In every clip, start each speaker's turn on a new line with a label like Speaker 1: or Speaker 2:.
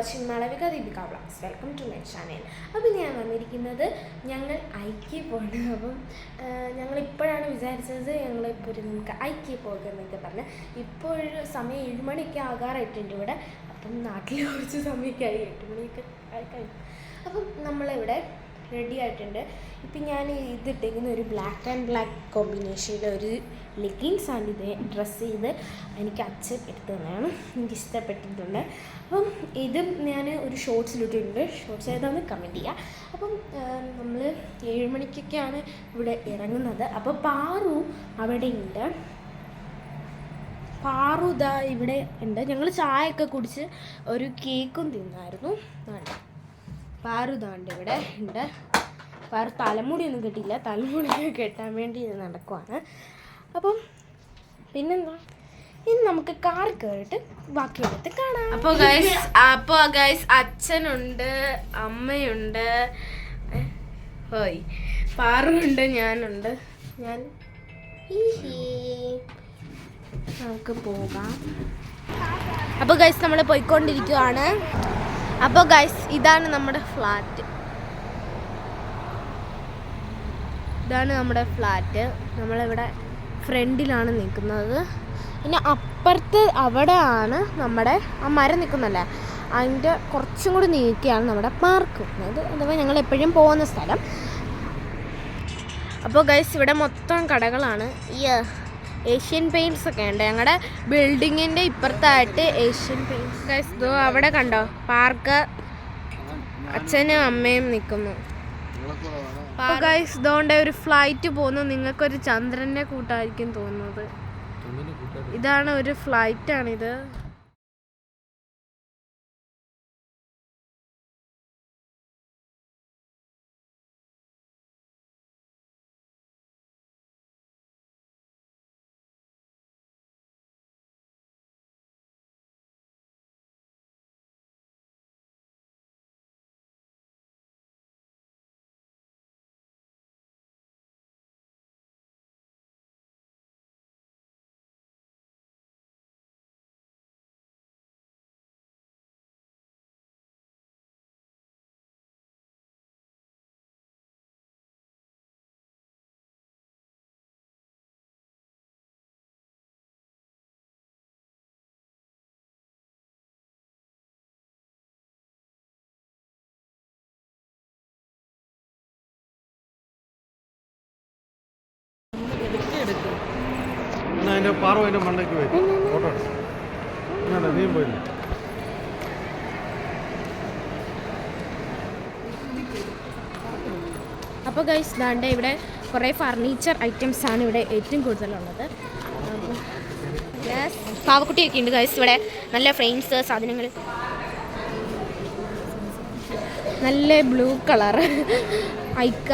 Speaker 1: Watching Malavika Deepika vlogs. Welcome to my channel. അപ്പോൾ ഞാൻ വന്നിരിക്കുന്നത് ഞങ്ങൾ ഐക്യ പോകണം. അപ്പം ഞങ്ങളിപ്പോഴാണ് വിചാരിച്ചത് ഞങ്ങളിപ്പോൾ നമുക്ക് ഐക്യ പോകുമെന്നൊക്കെ പറഞ്ഞ് ഇപ്പോൾ ഒരു സമയം 7 മണിയൊക്കെ ആകാറായിട്ടുണ്ട് ഇവിടെ. അപ്പം നാട്ടിൽ കുറച്ച് സമയമൊക്കെ ആയി, 8 മണിയൊക്കെ കഴിഞ്ഞു. അപ്പം നമ്മളിവിടെ റെഡി ആയിട്ടുണ്ട്. ഇപ്പം ഞാൻ ഇതിട്ടിരിക്കുന്ന ഒരു ബ്ലാക്ക് ആൻഡ് ബ്ലാക്ക് കോമ്പിനേഷനിൽ ഒരു ലെഗിൻസാണ് ഇത് ഡ്രസ്സ് ചെയ്ത് എനിക്ക് അച്ഛൻ എടുത്തു തന്നെയാണ്, എനിക്ക് ഇഷ്ടപ്പെട്ടിട്ടുണ്ട്. അപ്പം ഇതും ഞാൻ ഒരു ഷോർട്സിലിട്ടിട്ടുണ്ട്. ഷോർട്സ് ഏതാണെന്ന് കമൻറ്റ് ചെയ്യുക. അപ്പം നമ്മൾ 7 മണിക്കൊക്കെയാണ് ഇവിടെ ഇറങ്ങുന്നത്. അപ്പോൾ പാറു അവിടെ ഉണ്ട്. പാറു ഇതാ ഇവിടെ ഉണ്ട്. ഞങ്ങൾ ചായയൊക്കെ കുടിച്ച് ഒരു കേക്കും തിന്നായിരുന്നു. പാറു ഇതാണ്ട് ഇവിടെ ഉണ്ട്. പാറു തലമുടിയൊന്നും കെട്ടിയില്ല, തലമുടിയൊക്കെ കെട്ടാൻ വേണ്ടി നടക്കുവാണ്. അപ്പം പിന്നെന്താ, ഇനി നമുക്ക് കാർ കയറിയിട്ട് ബാക്കിയെടുത്ത് കാണാം. അപ്പോൾ ഗൈസ് അച്ഛനുണ്ട്, അമ്മയുണ്ട്, ഹോയ് പാറുണ്ട്, ഞാനുണ്ട്. നമുക്ക് പോകാം. അപ്പോൾ ഗൈസ് നമ്മൾ പോയിക്കൊണ്ടിരിക്കുവാണ്. അപ്പോൾ ഗൈസ് ഇതാണ് നമ്മുടെ ഫ്ലാറ്റ്. നമ്മളിവിടെ ഫ്രണ്ടിലാണ് നിൽക്കുന്നത്. പിന്നെ അപ്പുറത്ത് അവിടെയാണ് നമ്മുടെ ആ മരം നിൽക്കുന്നല്ലേ, അതിൻ്റെ കുറച്ചും കൂടി നീക്കിയാണ് നമ്മുടെ പാർക്ക്. അഥവാ ഞങ്ങൾ എപ്പോഴും പോകുന്ന സ്ഥലം. അപ്പോൾ ഗൈസ് ഇവിടെ മൊത്തം കടകളാണ്. ഈ ഏഷ്യൻ പെയിൻറ്റ്സ് ഒക്കെ ഉണ്ട്. ഞങ്ങളുടെ ബിൽഡിങ്ങിൻ്റെ ഇപ്പുറത്തായിട്ട് ഏഷ്യൻ പെയിൻറ്റ്സ്. ഗൈസ് ഇതോ അവിടെ കണ്ടോ പാർക്ക്, അച്ഛനും അമ്മയും നിൽക്കുന്നു. അപ്പോൾ ഗൈസ് ഇതുകൊണ്ട് ഒരു ഫ്ലൈറ്റ് പോകുന്നു. നിങ്ങൾക്കൊരു ചന്ദ്രൻ്റെ കൂട്ടായിരിക്കും തോന്നുന്നത്. ഇതാണ് ഒരു ഫ്ലൈറ്റാണിത്. അപ്പോൾ ഗൈസ് ദാണ്ടെ ഇവിടെ കുറേ ഫർണിച്ചർ ഐറ്റംസ് ആണ് ഇവിടെ ഏറ്റവും കൂടുതലുള്ളത്. പാവക്കുട്ടിയൊക്കെ ഉണ്ട് ഗൈസ് ഇവിടെ. നല്ല ഫ്രെയിംസ്, സാധനങ്ങൾ, നല്ല ബ്ലൂ കളർ ഐക്ക.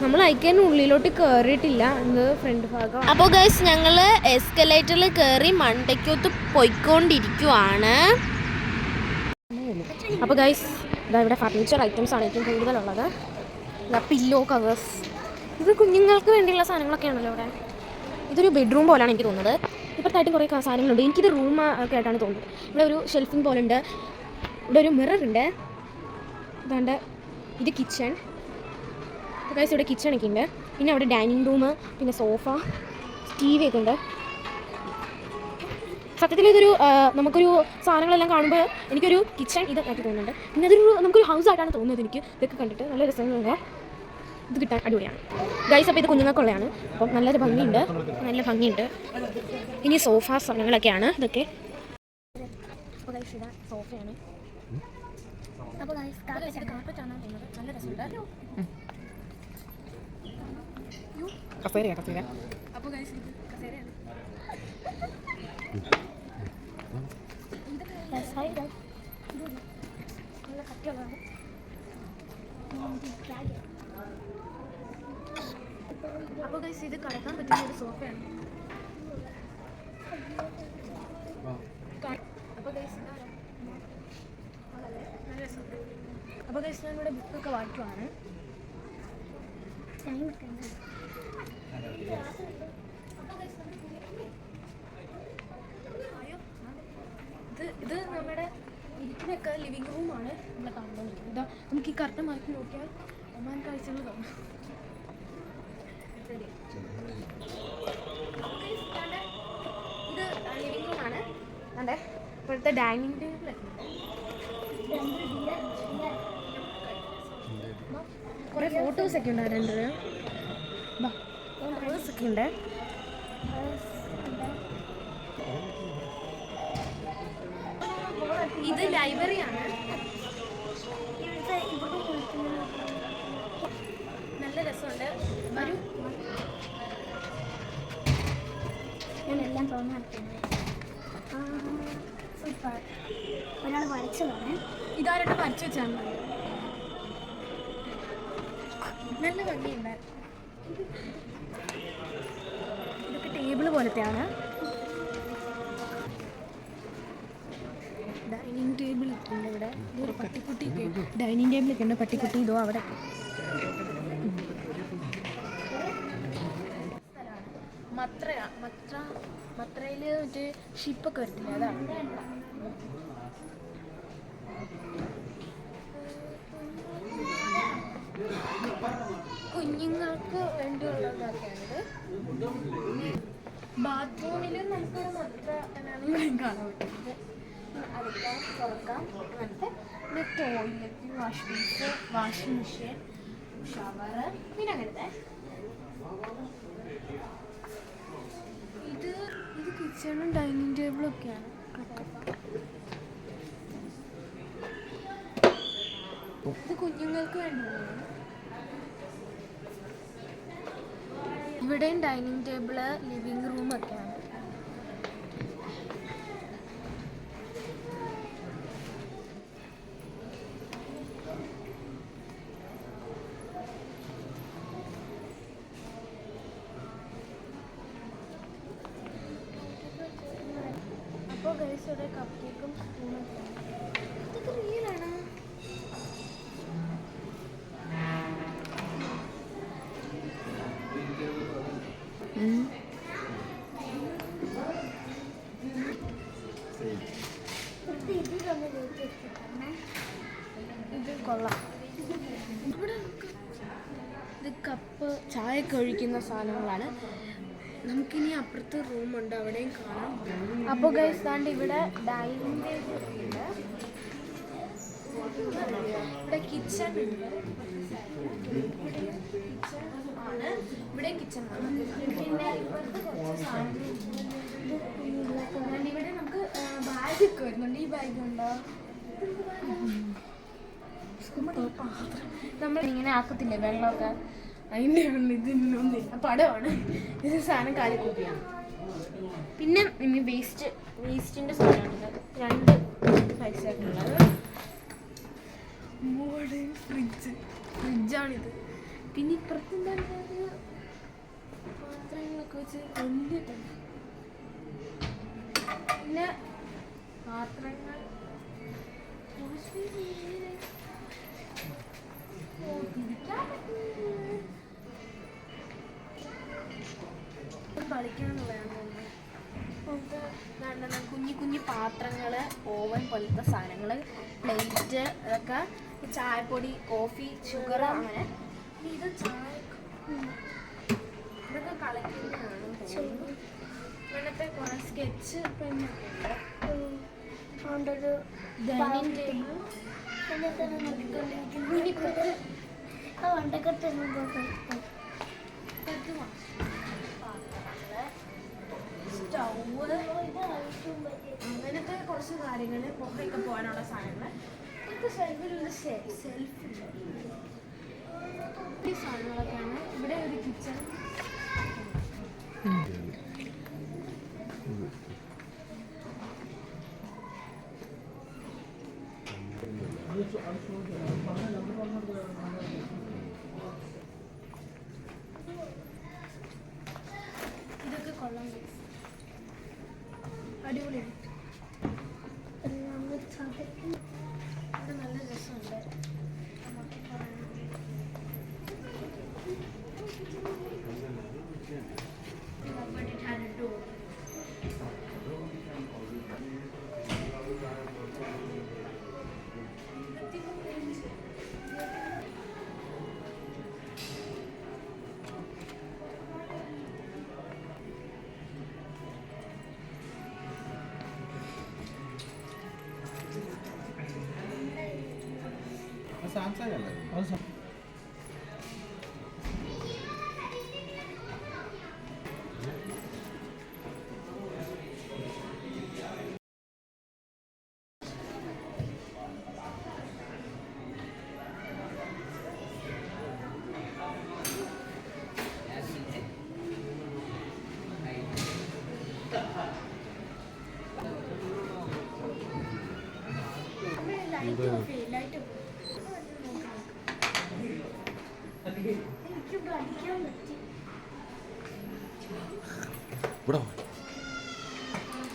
Speaker 1: നമ്മൾ ഐക്കേൻ്റെ ഉള്ളിലോട്ട് കയറിയിട്ടില്ല, ഇത് ഫ്രണ്ട് ഭാഗം. അപ്പോൾ ഗൈസ് ഞങ്ങൾ എസ്കലേറ്ററിൽ കയറി മണ്ടയ്ക്കൊത്ത് പോയിക്കൊണ്ടിരിക്കുവാണ്. അപ്പോൾ ഗൈസ് ഇതാ ഇവിടെ ഫർണിച്ചർ ഐറ്റംസ് ആണ് ഏറ്റവും കൂടുതലുള്ളത്. പില്ലോ കവേഴ്സ്, ഇത് കുഞ്ഞുങ്ങൾക്ക് വേണ്ടിയുള്ള സാധനങ്ങളൊക്കെയാണല്ലോ ഇവിടെ. ഇതൊരു ബെഡ്റൂം പോലെയാണ് എനിക്ക് തോന്നുന്നത്. ഇപ്പോഴത്തായിട്ടും കുറേ സാധനങ്ങളുണ്ട്. എനിക്കിത് റൂം ഒക്കെ ആയിട്ടാണ് തോന്നുന്നത്. ഇവിടെ ഒരു ഷെൽഫിംഗ് പോലെ ഉണ്ട്. ഇവിടെ ഒരു മിറർ ഉണ്ട്. അതുകൊണ്ട് ഇത് കിച്ചൺ. ഗൈസ് ഇവിടെ കിച്ചണൊക്കെ ഉണ്ട്. പിന്നെ അവിടെ ഡൈനിങ് റൂം, പിന്നെ സോഫ, ടി വി ഒക്കെ ഉണ്ട്. സത്യത്തിൽ ഇതൊരു നമുക്കൊരു സാധനങ്ങളെല്ലാം കാണുമ്പോൾ എനിക്കൊരു കിച്ചൺ ഇത് ആയിട്ട് തോന്നുന്നുണ്ട്. പിന്നെ അതൊരു നമുക്കൊരു ഹൗസ് ആയിട്ടാണ് തോന്നുന്നത് എനിക്ക്. ഇതൊക്കെ കണ്ടിട്ട് നല്ല രസങ്ങളുണ്ട്. ഇത് കിട്ടാൻ അടിപൊളിയാണ് ഗൈസ്. അപ്പോൾ ഇത് കുഞ്ഞുങ്ങൾക്കുള്ളതാണ്. അപ്പം നല്ലൊരു ഭംഗിയുണ്ട്. ഇനി സോഫ സാധനങ്ങളൊക്കെയാണ് ഇതൊക്കെ. അപ്പോൾ ഗൈസ് ഇതാ സോഫയാണ്. അപ്പോൾ ഗൈസ് കാർപ്പറ്റാണ് തോന്നുന്നത്. നല്ല രസമുണ്ട്. അപ്പോൾ ഗൈസ് ഇത് കസേരയാണ്. നല്ല കട്ടിയുള്ളതാണ്. അപ്പോൾ ഗൈസ് ഇത് കിടക്കാൻ പറ്റുന്ന ഒരു സോഫയാണ്. അപ്പോൾ ഗൈസ് നല്ല രസമുണ്ട്. അപ്പോൾ ഗൈസ് ഞാനിവിടെ ബുക്കൊക്കെ വായിക്കുവാണ്. ഇത് നമ്മുടെ ഇതൊക്കെ ലിവിങ് റൂമാണ് നമ്മൾ കാണുന്നത്. ഇതാ നമുക്ക് ഈ കർട്ടൻ മാറ്റി നോക്കിയാൽ ഒമാൻ കാഴ്ചകൾ കാണാം. ശരി, ഇത് ലിവിങ് റൂമാണ്. അതെ, ഇപ്പോഴത്തെ ഡൈനിങ് ടേബിൾ കുറേ ഫോട്ടോസൊക്കെ ഉണ്ട്. ഫോട്ടോസൊക്കെ ഉണ്ട്. ഇത് ലൈബ്രറിയാണ്. നല്ല രസമുണ്ട്. ഒരു
Speaker 2: ഞാനെല്ലാം തോന്നാറുണ്ട്. സൂപ്പർ. ഒരാൾ വരച്ചതാണ്.
Speaker 1: ഇതാരുടെ വരച്ചു വെച്ചാണ്. നല്ല ഭംഗിയുണ്ട്. ഇതൊക്കെ ടേബിള് പോലത്തെയാണ്. ഡൈനിങ് ടേബിൾ ഉണ്ട് ഇവിടെ. ഇതൊരു പട്ടിക്കുട്ടി ഡൈനിങ് ടേബിളൊക്കെ ഉണ്ട്. പട്ടിക്കുട്ടി ഇതോ അവിടെ. മത്രയിൽ മറ്റേ ഷിപ്പൊക്കെ വരത്തില്ല, അതാണ്. കുഞ്ഞുങ്ങൾക്ക് വേണ്ടിയുള്ളതൊക്കെയാണിത്. ബാത്റൂമിൽ നമുക്കിവിടെ മത്ര എന്നാണ് കാണാൻ പറ്റുന്നത്. അടിക്കാം, തുറക്കാം. അങ്ങനത്തെ പിന്നെ toilet, wash base, washing machine, shower, പിന്നെ അങ്ങനത്തെ. ഇത് കിച്ചണും ഡൈനിങ് ടേബിളും ഒക്കെയാണ്. ഇത് കുഞ്ഞുങ്ങൾക്ക് വേണ്ടിയുള്ളതാണ്. ഇവിടെയും ഡൈനിങ് ടേബിള്, ലിവിങ് റൂം ഒക്കെയാണ്. അപ്പോൾ ഗൈസ് ഇവിടെ കപ്പ് കേക്കും സ്പൂണൊക്കെ. ഇതൊക്കെ റിയലാണ്. ഇത് കൊള്ളാം. ഇവിടെ ഇത് കപ്പ് ചായയൊക്കെ ഒഴിക്കുന്ന സാധനങ്ങളാണ്. നമുക്കിനി അപ്പുറത്ത് റൂമുണ്ട്, അവിടെയും കാണാം. അപ്പോൾ ഗൈസ് ദാണ്ട് ഇവിടെ ഡൈനിങ് ടേബിൾ ഉണ്ട്. ഇവിടെ കിച്ചൺ ഉണ്ട്. ഇവിടെ കിച്ചൺ ആണ്. പിന്നെ ഇപ്പോഴത്തെ കുറച്ച് സാധനങ്ങൾ ഇവിടെ നമുക്ക് ബാഗൊക്കെ വരുന്നുണ്ട്. ഈ ബാഗ് ഉണ്ടോ? നമ്മളിങ്ങനെ ആക്കത്തില്ലേ വെള്ളമൊക്കെ, അതിൻ്റെ ഇതിനൊന്നും പടമാണ്. ഇത് സാധനം കാലി കൂട്ടിയാണ്. പിന്നെ ഇനി വേസ്റ്റിൻ്റെ സാധനമുണ്ട്. 2 പൈസയായിട്ടുള്ളത്. മോഡേൺ ഫ്രിഡ്ജാണിത്. പിന്നെ ഇപ്പുറത്തെ പാത്രങ്ങളൊക്കെ വെച്ച് വലിയിട്ടുണ്ട്. പിന്നെ പാത്രങ്ങൾ കളിക്കാനുള്ളതാണ്. കുഞ്ഞു കുഞ്ഞു പാത്രങ്ങൾ, ഓവൻ പോലത്തെ സാധനങ്ങൾ, പ്ലേറ്റ്, അതൊക്കെ ചായപ്പൊടി, കോഫി, ഷുഗർ, അങ്ങനെ. ഇത് ചായ ഇതൊക്കെ കളിക്കുന്നതാണ്. ഇങ്ങനത്തെ കുറേ സ്കെച്ച് പെണ്ണൊക്കെ ഉണ്ട്. ഡൈനിങ് ടേബിൾ സ്റ്റൗവ്, അങ്ങനത്തെ കുറച്ച് കാര്യങ്ങൾ, പുറത്തേക്ക് പോകാനുള്ള സാധനങ്ങൾ. ഇതൊക്കെ ഷെൽഫിലുള്ള സെൽഫുണ്ട്. ഈ സാധനങ്ങളൊക്കെയാണ്. ഇവിടെ ഒരു കിച്ചൺ. ഇതൊക്കെ കൊള്ളാം, അടിപൊളിയാണ്. ഇത് നല്ല രസമുണ്ട്.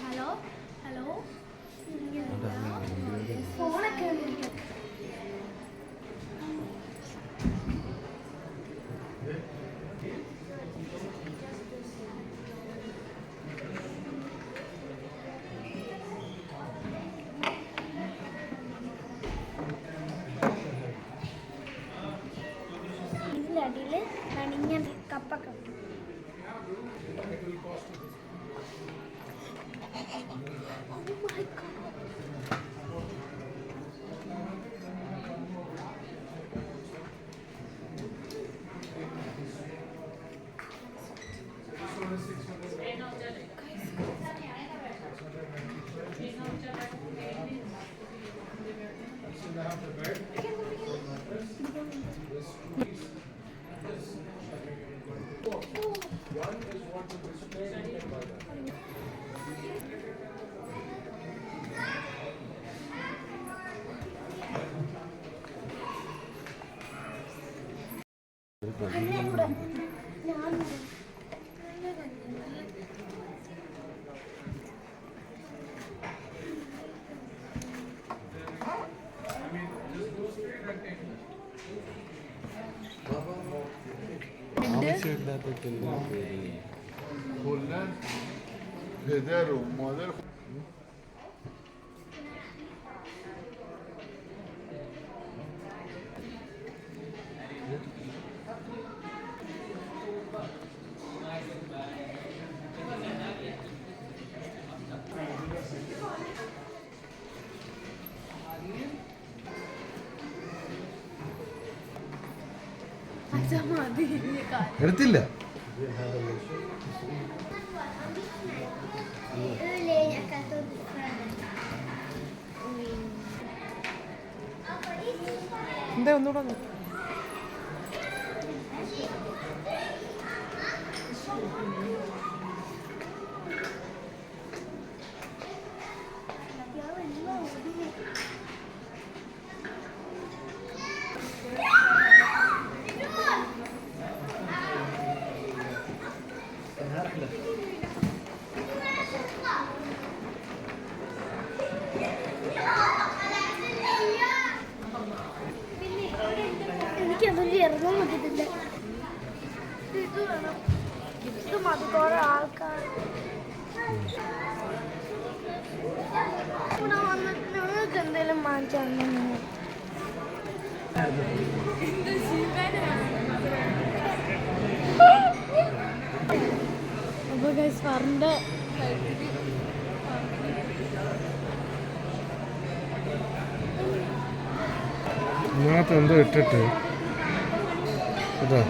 Speaker 2: ഹലോ ഹലോ ഫോണൊക്കെ ഇതിലടിയിൽ നണിഞ്ഞ കപ്പൊക്കെ
Speaker 3: پدر و مادر
Speaker 4: എടുത്തില്ല എന്താ ഒന്നുകൂടെ
Speaker 2: എനിക്കതൊന്നും ഇറങ്ങാൻ പറ്റത്തില്ല. ഇത് വേണം, ഇത് മതി. കുറെ ആൾക്കാർ ഇവിടെ വന്നിട്ട് നിങ്ങൾക്ക് എന്തെങ്കിലും വാങ്ങിച്ചു തന്നെ.
Speaker 1: അപ്പോൾ ഗൈസ് ഫറിൻ്റെ
Speaker 4: ഇതിനകത്ത് എന്തോ ഇട്ടിട്ട് ഇതാ